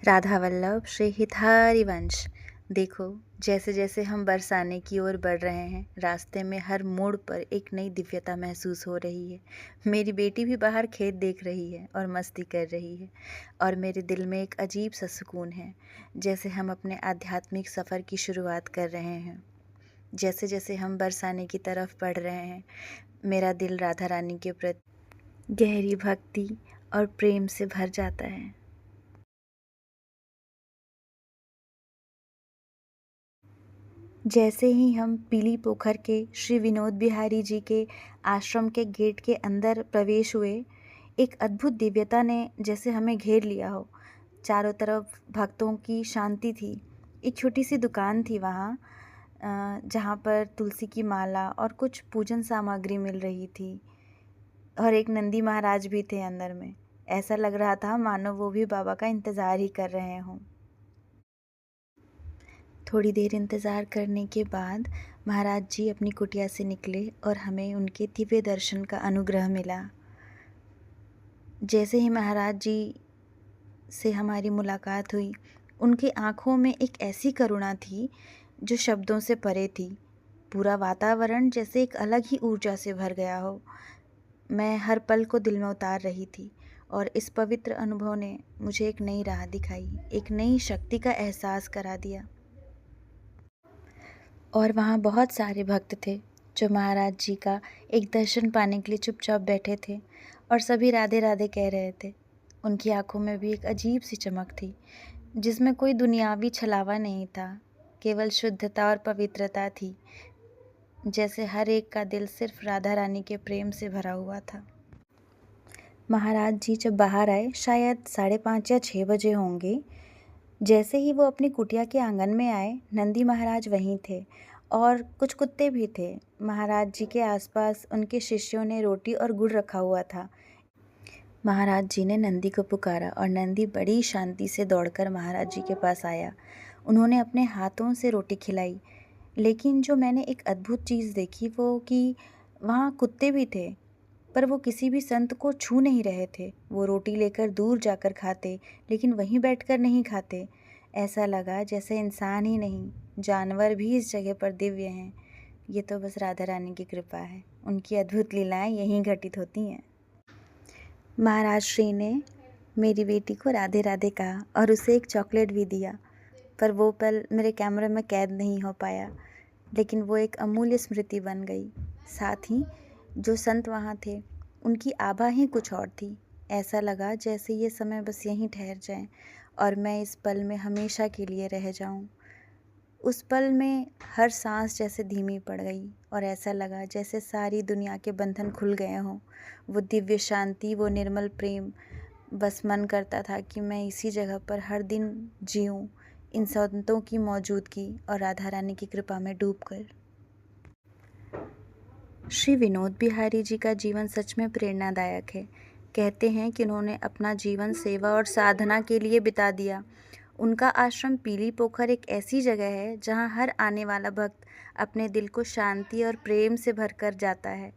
राधा वल्लभ श्री हितहरि वंश। देखो, जैसे जैसे हम बरसाने की ओर बढ़ रहे हैं, रास्ते में हर मोड़ पर एक नई दिव्यता महसूस हो रही है। मेरी बेटी भी बाहर खेत देख रही है और मस्ती कर रही है, और मेरे दिल में एक अजीब सा सुकून है, जैसे हम अपने आध्यात्मिक सफ़र की शुरुआत कर रहे हैं। जैसे जैसे हम बरसाने की तरफ बढ़ रहे हैं, मेरा दिल राधा रानी के प्रति गहरी भक्ति और प्रेम से भर जाता है। जैसे ही हम पीली पोखर के श्री विनोद बिहारी जी के आश्रम के गेट के अंदर प्रवेश हुए, एक अद्भुत दिव्यता ने जैसे हमें घेर लिया हो। चारों तरफ भक्तों की शांति थी। एक छोटी सी दुकान थी वहाँ, जहाँ पर तुलसी की माला और कुछ पूजन सामग्री मिल रही थी, और एक नंदी महाराज भी थे अंदर में। ऐसा लग रहा था मानो वो भी बाबा का इंतज़ार ही कर रहे हों। थोड़ी देर इंतज़ार करने के बाद महाराज जी अपनी कुटिया से निकले और हमें उनके दिव्य दर्शन का अनुग्रह मिला। जैसे ही महाराज जी से हमारी मुलाकात हुई, उनकी आँखों में एक ऐसी करुणा थी जो शब्दों से परे थी। पूरा वातावरण जैसे एक अलग ही ऊर्जा से भर गया हो। मैं हर पल को दिल में उतार रही थी, और इस पवित्र अनुभव ने मुझे एक नई राह दिखाई, एक नई शक्ति का एहसास करा दिया। और वहाँ बहुत सारे भक्त थे जो महाराज जी का एक दर्शन पाने के लिए चुपचाप बैठे थे, और सभी राधे राधे कह रहे थे। उनकी आंखों में भी एक अजीब सी चमक थी, जिसमें कोई दुनियावी छलावा नहीं था, केवल शुद्धता और पवित्रता थी। जैसे हर एक का दिल सिर्फ राधा रानी के प्रेम से भरा हुआ था। महाराज जी जब बाहर आए, शायद 5:30 या 6 बजे होंगे। जैसे ही वो अपनी कुटिया के आंगन में आए, नंदी महाराज वहीं थे, और कुछ कुत्ते भी थे। महाराज जी के आसपास उनके शिष्यों ने रोटी और गुड़ रखा हुआ था। महाराज जी ने नंदी को पुकारा, और नंदी बड़ी शांति से दौड़कर महाराज जी के पास आया। उन्होंने अपने हाथों से रोटी खिलाई। लेकिन जो मैंने एक अद्भुत चीज़ देखी वो कि वहाँ कुत्ते भी थे, पर वो किसी भी संत को छू नहीं रहे थे। वो रोटी लेकर दूर जाकर खाते, लेकिन वहीं बैठकर नहीं खाते। ऐसा लगा जैसे इंसान ही नहीं, जानवर भी इस जगह पर दिव्य हैं। ये तो बस राधा रानी की कृपा है। उनकी अद्भुत लीलाएं यहीं घटित होती हैं। महाराज श्री ने मेरी बेटी को राधे राधे कहा और उसे एक चॉकलेट भी दिया, पर वो पल मेरे कैमरे में कैद नहीं हो पाया। लेकिन वो एक अमूल्य स्मृति बन गई। साथ ही जो संत वहाँ थे, उनकी आभा ही कुछ और थी। ऐसा लगा जैसे ये समय बस यहीं ठहर जाए, और मैं इस पल में हमेशा के लिए रह जाऊं। उस पल में हर सांस जैसे धीमी पड़ गई, और ऐसा लगा जैसे सारी दुनिया के बंधन खुल गए हों। वो दिव्य शांति, वो निर्मल प्रेम, बस मन करता था कि मैं इसी जगह पर हर दिन जीऊं, इन संतों की मौजूदगी और राधा रानी की कृपा में डूबकर। श्री विनोद बिहारी जी का जीवन सच में प्रेरणादायक है। कहते हैं कि उन्होंने अपना जीवन सेवा और साधना के लिए बिता दिया। उनका आश्रम पीली पोखर एक ऐसी जगह है जहां हर आने वाला भक्त अपने दिल को शांति और प्रेम से भरकर जाता है।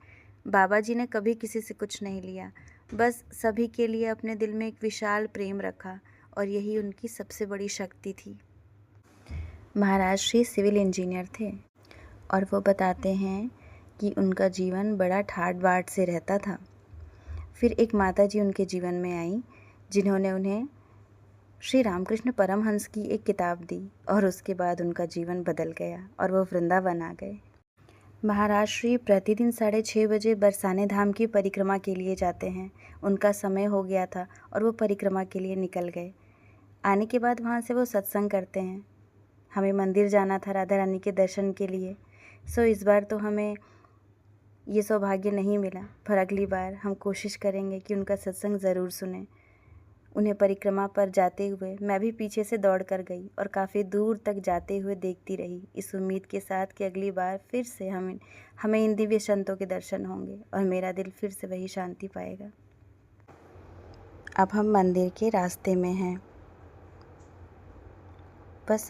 बाबा जी ने कभी किसी से कुछ नहीं लिया, बस सभी के लिए अपने दिल में एक विशाल प्रेम रखा, और यही उनकी सबसे बड़ी शक्ति थी। महाराज श्री सिविल इंजीनियर थे, और वो बताते हैं कि उनका जीवन बड़ा ठाट बाट से रहता था। फिर एक माता जी उनके जीवन में आई, जिन्होंने उन्हें श्री रामकृष्ण परमहंस की एक किताब दी, और उसके बाद उनका जीवन बदल गया और वो वृंदावन आ गए। महाराज श्री प्रतिदिन 6:30 बजे बरसाने धाम की परिक्रमा के लिए जाते हैं। उनका समय हो गया था और वो परिक्रमा के लिए निकल गए। आने के बाद वहाँ से वो सत्संग करते हैं। हमें मंदिर जाना था राधा रानी के दर्शन के लिए, सो इस बार तो हमें ये सौभाग्य नहीं मिला, पर अगली बार हम कोशिश करेंगे कि उनका सत्संग ज़रूर सुनें। उन्हें परिक्रमा पर जाते हुए मैं भी पीछे से दौड़ कर गई, और काफ़ी दूर तक जाते हुए देखती रही, इस उम्मीद के साथ कि अगली बार फिर से हमें इन दिव्य संतों के दर्शन होंगे और मेरा दिल फिर से वही शांति पाएगा। अब हम मंदिर के रास्ते में हैं। बस